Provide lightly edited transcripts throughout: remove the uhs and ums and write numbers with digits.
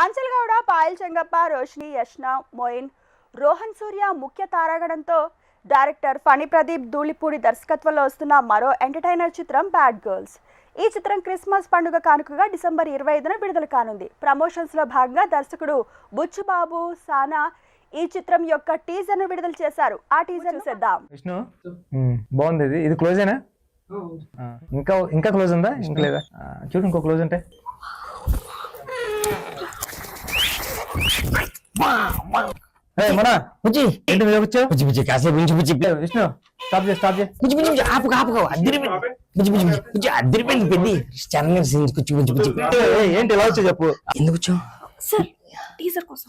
Anchal Gowda, Payal Chengappa, Roshini, Yashna, Moeen, Rohan సూర్య ముఖ్య తారాగణంతో director Phani Pradeep Dhulipudi దర్శకత్వంలో వస్తున్న మరో ఎంటర్టైనర్ చిత్రం బ్యాడ్ గర్ల్స్. ఈ చిత్రం క్రిస్మస్ పండుగ కానుకగా డిసెంబర్ 25న విడుదల కానుంది. ప్రమోషన్స్ లో భాగంగా దర్శకుడు బుచ్చుబాబు సానా ఈ చిత్రం యొక్క టీజర్ ను విడుదల చేశారు. ఆ టీజర్ చూసేద్దాం. విష్ణు బాగుంది. ఇది క్లోజేనా? ఇంకా ఇంకా క్లోజ్ ఉందా? ఇంకా లేదా? చూడు ఇంకో క్లోజ్ ఉంటే. మనా బుజ్జి ఏంటి మీద వచ్చావు? బుజ్జి బుజ్జి కాసేపు నుంచి బుజ్జి విష్ణు స్టాప్ చేయి. బుజ్జి బుజ్జి ఆపుకో ఆపుకో అద్దరిపోయింది. బుజ్జి బుజ్జి బుజ్జి అద్దరిపోయింది పెద్ది చరణ్ సీన్స్ కూర్చు బుజ్జి బుజ్జి ఏంటి ఎలా వచ్చావు చెప్పు. ఎందుకు వచ్చావు? సార్ టీజర్ కోసం.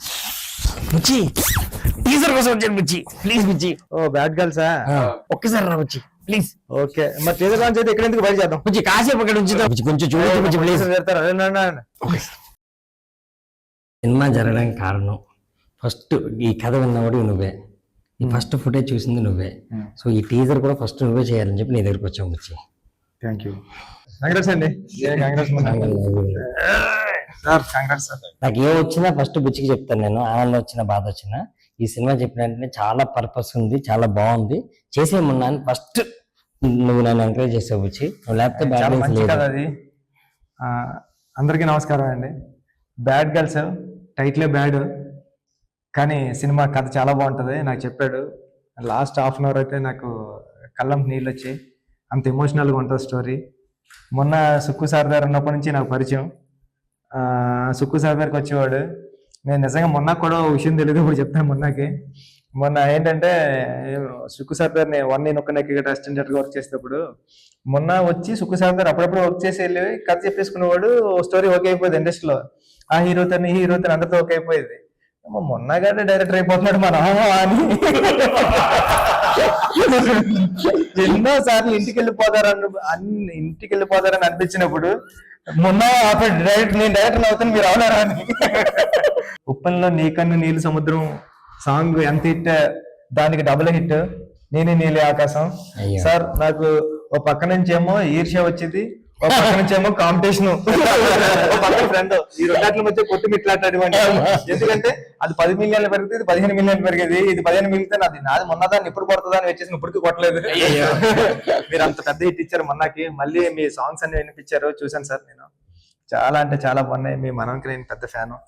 బుజ్జి టీజర్ కోసం వచ్చాను బుజ్జి, ప్లీజ్ బుజ్జి. Oh bad గర్ల్సా? ఒక్కసారి రా బుజ్జి ప్లీజ్. ఓకే మరి టీజర్ లాంచ్ అయితే ఇక్కడ ఎందుకు బయట చేద్దాం? బుజ్జి కాసేపు అక్కడ ఉంచుతాం బుజ్జి, కొంచెం చూడండి బుజ్జి ప్లీజ్. సినిమా జరగడానికి కారణం ఫస్ట్ ఈ కథ విన్నవాడు నువ్వే, ఈ ఫస్ట్ ఫుటేజ్ చూసింది నువ్వే, సో ఈ టీజర్ కూడా ఫస్ట్ నువ్వే చేయాలని చెప్పి నీ దగ్గరికి వచ్చావు బుజ్జి. Thank you. కాంగ్రెస్ అండి. నాకు ఏం వచ్చినా ఫస్ట్ బుచ్చికి చెప్తాను నేను. ఆనందం వచ్చినా బాధ వచ్చినా ఈ సినిమా చెప్పినట్టే చాలా పర్పస్ ఉంది, చాలా బాగుంది, చేసేయమన్నా అని ఫస్ట్ నువ్వు నన్ను ఎంకరేజ్ చేసావు బుచ్చి. నువ్వు లేకపోతే అది. అందరికీ నమస్కారం అండి. బ్యాడ్ గర్ల్స్ టైటిలే బ్యాడ్, కానీ సినిమా కథ చాలా బాగుంటుంది. నాకు చెప్పాడు. లాస్ట్ హాఫ్ అన్ అవర్ అయితే నాకు కళ్ళం నీళ్ళు వచ్చాయి, అంత ఎమోషనల్గా ఉంటుంది స్టోరీ. మొన్న సుక్కు సార్ దగ్గర ఉన్నప్పటి నుంచి నాకు పరిచయం. సుక్కు సార్ దగ్గరికి వచ్చేవాడు. నేను నిజంగా మొన్న కూడా విషయం తెలియదు, ఇప్పుడు చెప్తాను. మొన్న ఏంటంటే సుక్కు సార్ దగ్గర నేను ఒక్క నెక్కి అసిస్టెంట్గా వర్క్ చేసేటప్పుడు మొన్న వచ్చి సుక్కు సార్ దగ్గర అప్పుడప్పుడు వర్క్ చేసి వెళ్ళి కథ చెప్పేసుకునేవాడు. స్టోరీ ఓకే అయిపోయింది ఇండస్ట్రీలో. ఆ హీరోతో ఈ హీరోతో అందరితో ఓకే అయిపోయింది. మొన్న గానే డైరెక్టర్ అయిపోతున్నాడు మన అని ఎన్నోసార్లు ఇంటికి వెళ్ళిపోతారని అనిపించినప్పుడు మొన్న నేను డైరెక్టర్ అవుతాను మీరు అవునారా అని. ఉప్పల్లో నీకన్ను నీళ్ళు సముద్రం సాంగ్ ఎంత హిట్, దానికి డబుల్ హిట్. నేనే నీలి ఆకాశం. సార్ నాకు ఓ పక్క నుంచి ఏమో ఈర్ష్య వచ్చింది, ఓ పక్క నుంచి ఏమో కాంపిటీషన్, పక్కన ఫ్రెండ్. ఈ రెండాట్ల మధ్య కొట్టు మిట్లాడేటువంటి. ఎందుకంటే అది 10 మిలియన్లు పెరిగితే ఇది 15 మిలియన్లు పెరిగేది. ఇది 15 మిలిగితే నాది మొన్నదాన్ని ఇప్పుడు కొడుతుందా అని వచ్చేసి ఇప్పటికీ కొట్టలేదు. మీరు అంత పెద్ద హిట్ ఇచ్చారు మొన్నకి. మళ్ళీ మీ సాంగ్స్ అన్ని వినిపించారు, చూసాను సార్. నేను చాలా అంటే చాలా బాగున్నాయి. మీ మనకి నేను పెద్ద ఫ్యాను.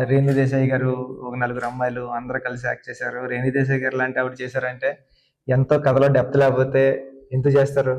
రేణు దేశాయ్ గారు, ఒక 4 అమ్మాయిలు అందరూ కలిసి యాక్ట్ చేశారు. రేణు దేశాయ్ గారు లాంటి ఆవిడ చేశారంటే ఎంతో కథలో డెప్త్ లేకపోతే ఎంత చేస్తారు.